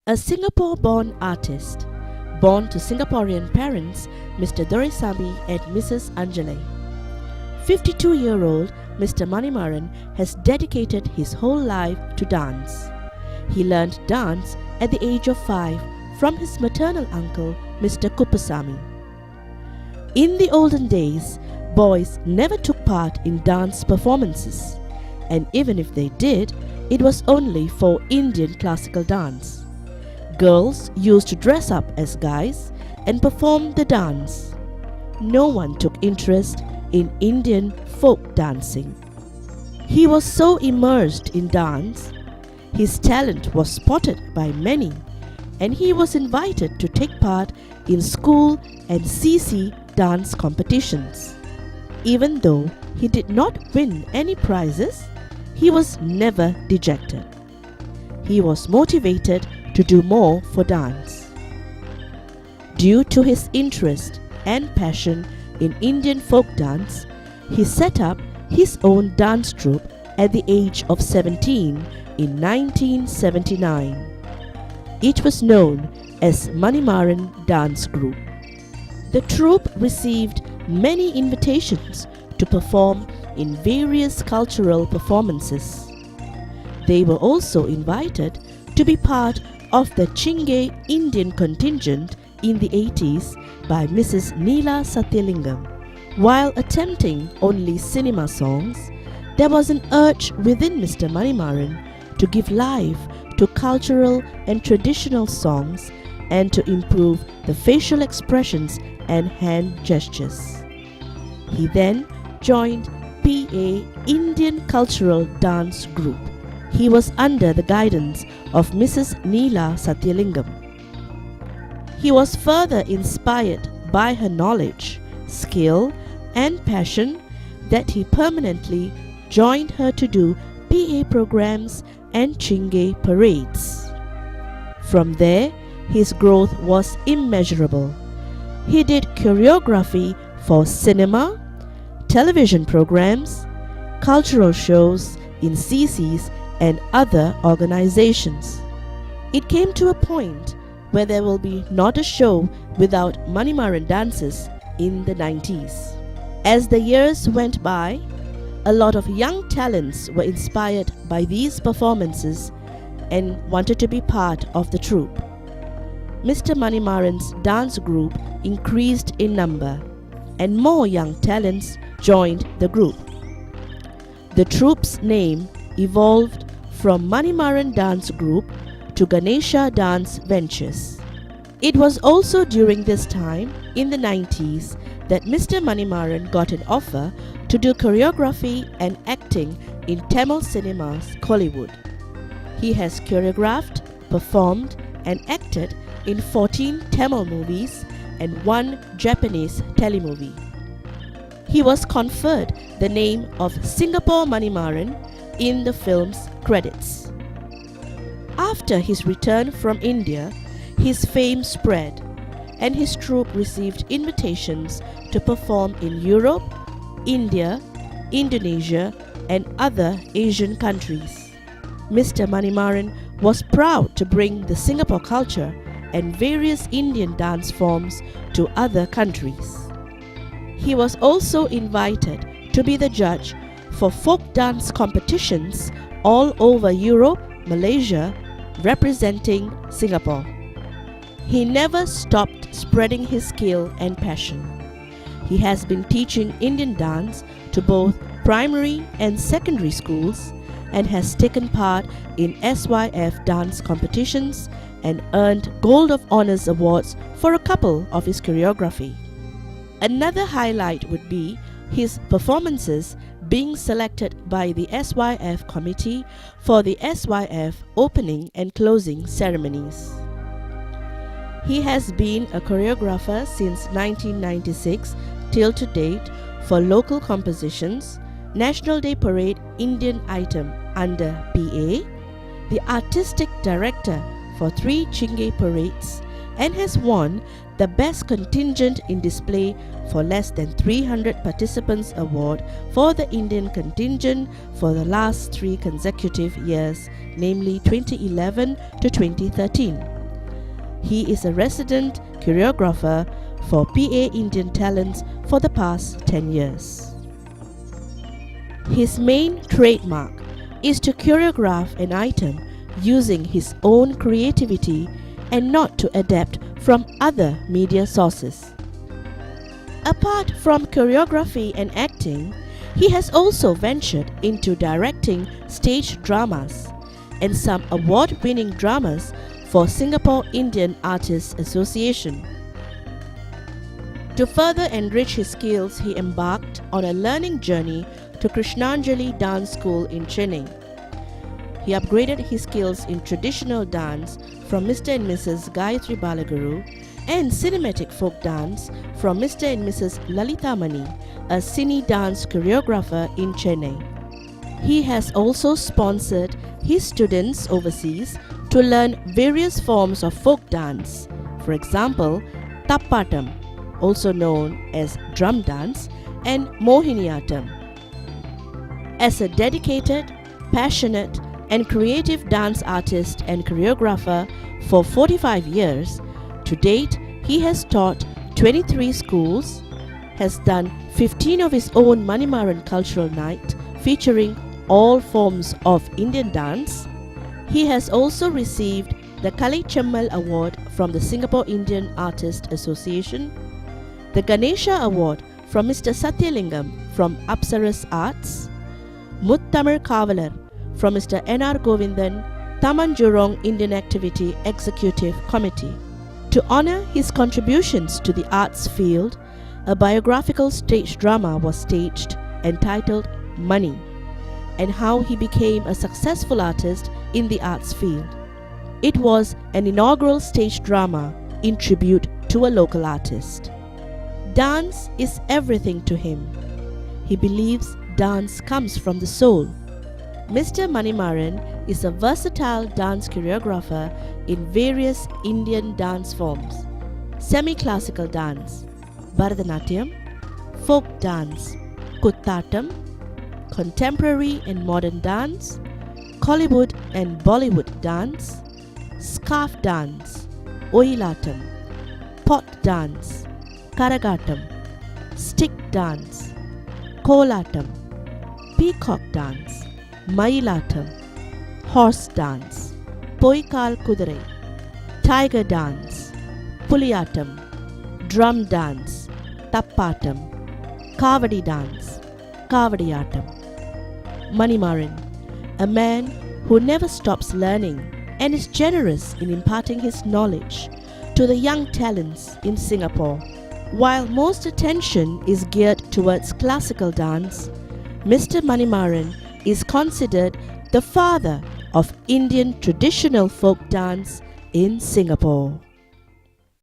A Singapore-born artist, born to Singaporean parents, Mr. Doraisamy and Mrs. Anjali. 52-year-old Mr. Manimaran has dedicated his whole life to dance. He learned dance at the age of 5 from his maternal uncle, Mr. Kuppusamy. In the olden days, boys never took part in dance performances, and even if they did, it was only for Indian classical dance. Girls used to dress up as guys and perform the dance. No one took interest in Indian folk dancing. He was so immersed in dance, his talent was spotted by many, and he was invited to take part in school and CC dance competitions. Even though he did not win any prizes, he was never dejected. He was motivated to do more for dance. Due to his interest and passion in Indian folk dance, he set up his own dance troupe at the age of 17 in 1979. It was known as Manimaran Dance Group. The troupe received many invitations to perform in various cultural performances. They were also invited to be part of the Chingay Indian contingent in the 80s by Mrs. Neela Satyalingam. While attempting only cinema songs, there was an urge within Mr. Manimaran to give life to cultural and traditional songs and to improve the facial expressions and hand gestures. He then joined PA Indian Cultural Dance Group. He was under the guidance of Mrs. Neela Satyalingam. He was further inspired by her knowledge, skill, and passion that he permanently joined her to do PA programs and Chingay parades. From there, his growth was immeasurable. He did choreography for cinema, television programs, cultural shows in CCs and other organizations. It came to a point where there will be not a show without Manimaran dances in the 90s. As the years went by, a lot of young talents were inspired by these performances and wanted to be part of the troupe. Mr. Manimaran's dance group increased in number, and more young talents joined the group. The troupe's name evolved from Manimaran Dance Group to Ganesha Dance Ventures. It was also during this time, in the 90s, that Mr. Manimaran got an offer to do choreography and acting in Tamil cinemas, Kollywood. He has choreographed, performed, and acted in 14 Tamil movies and 1 Japanese telemovie. He was conferred the name of Singapore Manimaran in the film's credits. After his return from India, his fame spread, and his troupe received invitations to perform in Europe, India, Indonesia, and other Asian countries. Mr. Manimaran was proud to bring the Singapore culture and various Indian dance forms to other countries. He was also invited to be the judge for folk dance competitions all over Europe, Malaysia, representing Singapore. He never stopped spreading his skill and passion. He has been teaching Indian dance to both primary and secondary schools and has taken part in SYF dance competitions and earned Gold of Honours awards for a couple of his choreography. Another highlight would be his performances being selected by the SYF committee for the SYF opening and closing ceremonies. He has been a choreographer since 1996 till to date for local compositions, National Day Parade Indian item under PA, the artistic director for 3 Chingay parades, and has won the Best Contingent in Display for Less Than 300 Participants Award for the Indian contingent for the last 3 consecutive years, namely 2011 to 2013. He is a resident choreographer for PA Indian Talents for the past 10 years. His main trademark is to choreograph an item using his own creativity and not to adapt from other media sources. Apart from choreography and acting, he has also ventured into directing stage dramas and some award-winning dramas for Singapore Indian Artists Association. To further enrich his skills, he embarked on a learning journey to Krishnanjali Dance School in Chennai. He upgraded his skills in traditional dance from Mr. and Mrs. Gayatri Balaguru and cinematic folk dance from Mr. and Mrs. Lalita Mani, a cine dance choreographer in Chennai. He has also sponsored his students overseas to learn various forms of folk dance, for example, Tappatam, also known as drum dance, and Mohiniyattam. As a dedicated, passionate, and creative dance artist and choreographer for 45 years, to date he has taught 23 schools, has done 15 of his own Manimaran Cultural Night featuring all forms of Indian dance. He has also received the Kalai Chammal Award from the Singapore Indian Artists Association, the Ganesha Award from Mr. Satyalingam from Apsaras Arts, Muttamil Kavalar from Mr. N.R. Govindan, Tamanjurong Indian Activity Executive Committee. To honor his contributions to the arts field, a biographical stage drama was staged entitled Money, and how he became a successful artist in the arts field. It was an inaugural stage drama in tribute to a local artist. Dance is everything to him. He believes dance comes from the soul. Mr. Manimaran is a versatile dance choreographer in various Indian dance forms: semi-classical dance, Bharatanatyam, folk dance, Kuttattam, contemporary and modern dance, Kollywood and Bollywood dance, scarf dance, Oyilatam, pot dance, Karagattam, stick dance, Kolatam, peacock dance, Mayilatam, horse dance, Poikal Kudirai, tiger dance, Puliyatam, drum dance, Tappatam, Kavadi dance, Kavadiyatam. Manimaran, a man who never stops learning and is generous in imparting his knowledge to the young talents in Singapore. While most attention is geared towards classical dance, Mr. Manimaran is considered the father of Indian traditional folk dance in Singapore.